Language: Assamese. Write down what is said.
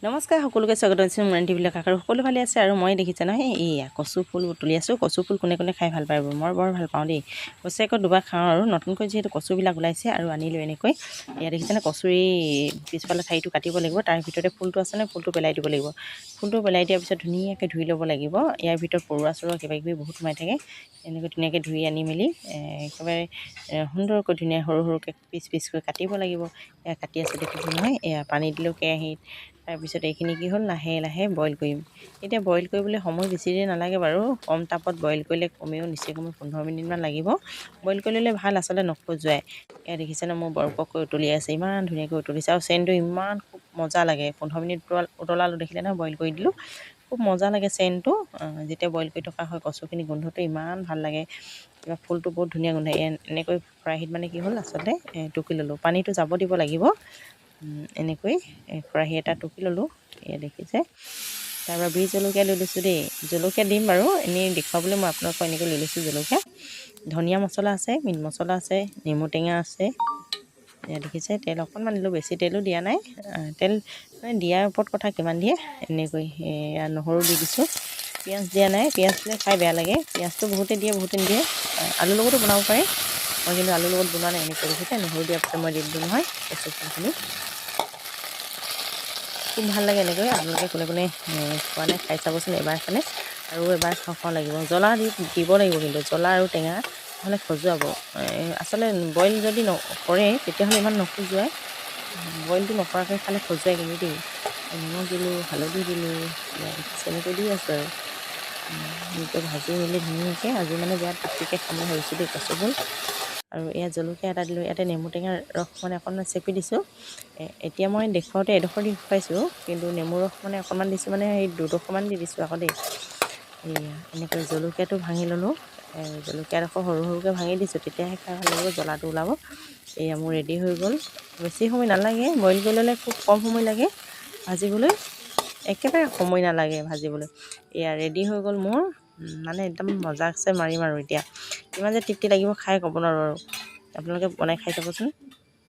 নমস্কাৰ, সকলোকে স্বাগত জনাইছোঁ মোৰ টিভিলৈ কাষৰ সকলো ভালে আছে আৰু মই দেখিছে নহয় এইয়া কচু ফুল তুলি আছোঁ। কচু ফুল কোনে কোনে খাই ভাল পায়, মই বৰ ভাল পাওঁ দেই। বছৰেকত দুবাৰ খাওঁ আৰু নতুনকৈ যিহেতু কচুবিলাক ওলাইছে আৰু আনিলোঁ এনেকৈ। এয়া দেখিছেনে কচুৰ এই পিছফালে ঠাৰিটো কাটিব লাগিব, তাৰ ভিতৰতে ফুলটো আছে নহয়, ফুলটো পেলাই দিব লাগিব। ফুলটো পেলাই দিয়াৰ পিছত ধুনীয়াকৈ ধুই ল'ব লাগিব। ইয়াৰ ভিতৰত পৰুৱা চৰুৱা কিবাকিবি বহুত সোমাই থাকে। এনেকৈ ধুনীয়াকৈ ধুই আনি মেলি একেবাৰে সুন্দৰকৈ ধুনীয়া সৰু সৰুকৈ পিচ পিচকৈ কাটিব লাগিব। এয়া কাটি আছোঁ দেখিছোঁ নহয়, এয়া পানী দিলোঁ কেৰাহীত। তাৰপিছত এইখিনি কি হ'ল, লাহে লাহে বইল কৰিম। এতিয়া বইল কৰিবলৈ সময় বেছি দেৰি নালাগে বাৰু। কম তাপত বইল কৰিলে কমেও নিচেই কমেও 15 মিনিটমান লাগিব। বইল কৰি ল'লে ভাল, আচলতে নখজুৱাই। এয়া দেখিছেনে মোৰ বৰপকৈ উতলি আছে, ইমান ধুনীয়াকৈ উতলিছে আৰু চেনটো ইমান খুব মজা লাগে। 15 মিনিট উতলালোঁ দেখিলে নহয়, বইল কৰি দিলোঁ। খুব মজা লাগে চেনটো। যেতিয়া বইল কৰি থকা হয় কচুখিনি গোন্ধটো ইমান ভাল লাগে। কিবা ফুলটো বহুত ধুনীয়া গোন্ধায়। এনেকৈ খৰাহীত মানে কি হ'ল, আচলতে টুকি ল'লোঁ। পানীটো যাব দিব লাগিব। এনেকৈ খৰাহী এটা টুকি ল'লোঁ। এয়া দেখিছে, তাৰপৰা বিহ জলকীয়া লৈ লৈছোঁ দেই। জলকীয়া দিম বাৰু, এনেই দেখুৱাবলৈ মই আপোনালোকক এনেকৈ লৈ লৈছোঁ জলকীয়া। ধনিয়া মছলা আছে, মিট মছলা আছে, নেমু টেঙা আছে। এয়া দেখিছে, তেল অকণমান দিলোঁ, বেছি তেলো দিয়া নাই। তেল মানে দিয়াৰ ওপৰত কথা কিমান দিয়ে। এনেকৈ এয়া নহৰু দি দিছোঁ। পিঁয়াজ দিয়া নাই, পিঁয়াজ দিলে খাই বেয়া লাগে। পিঁয়াজটো বহুতে দিয়ে বহুতে নিদিয়ে। আলুৰ লগতো বনাব পাৰে, মই কিন্তু আলুৰ লগত বনোৱা নাই। এনেকৈ দেখিছে, নহৰু দিয়াৰ পিছত মই দি দিলোঁ নহয় কচু ফুলখিনি। খুব ভাল লাগে এনেকৈ। আপোনালোকে কোনে কোনে খোৱা নাই খাই চাবচোন এবাৰ খালে, আৰু এবাৰ খাওঁ খাওঁ লাগিব। জ্বলা দিব লাগিব কিন্তু, জ্বলা আৰু টেঙা, নহ'লে খজুৱাব। আচলতে বইল যদি নকৰে তেতিয়াহ'লে ইমান নখজুৱাই। বইলটো নকৰাকৈ খালে খজুৱাই কিন্তু দেই। নিমখ দিলোঁ, হালধি দিলোঁ, এয়া দেখিছে এনেকৈ দি আছোঁ আৰু এনেকৈ ভাজি মেলি ধুনীয়াকৈ। আজি মানে বিৰাট তৃপ্তিকৈ খাম বুলি ভাবিছোঁ দেই কচু ফুল। আৰু এয়া জলকীয়া এটা দিলোঁ, ইয়াতে নেমু টেঙাৰ ৰস মানে অকণমান চেপি দিছোঁ। এতিয়া মই দেখুৱাওঁতে এডোখৰ দি দেখুৱাইছোঁ, কিন্তু নেমু ৰস মানে অকণমান দিছোঁ, মানে সেই 2ডোখৰমান দি দিছোঁ আকৌ দেই। এয়া এনেকৈ জলকীয়াটো ভাঙি ল'লোঁ। জলকীয়াডোখৰ সৰু সৰুকৈ ভাঙি দিছোঁ, তেতিয়াহে খাই ভাল লাগিব, জ্বলাটো ওলাব। এয়া মোৰ ৰেডি হৈ গ'ল। বেছি সময় নালাগে, বইল কৰি ল'লে খুব কম সময় লাগে ভাজিবলৈ, একেবাৰে সময় নালাগে ভাজিবলৈ। এয়া ৰেডি হৈ গ'ল মোৰ, মানে একদম মজাছে মাৰিম আৰু এতিয়া। কিমান যে তৃপ্তি লাগিব খাই ক'ব নোৱাৰোঁ আৰু। আপোনালোকে বনাই খাই চাবচোন।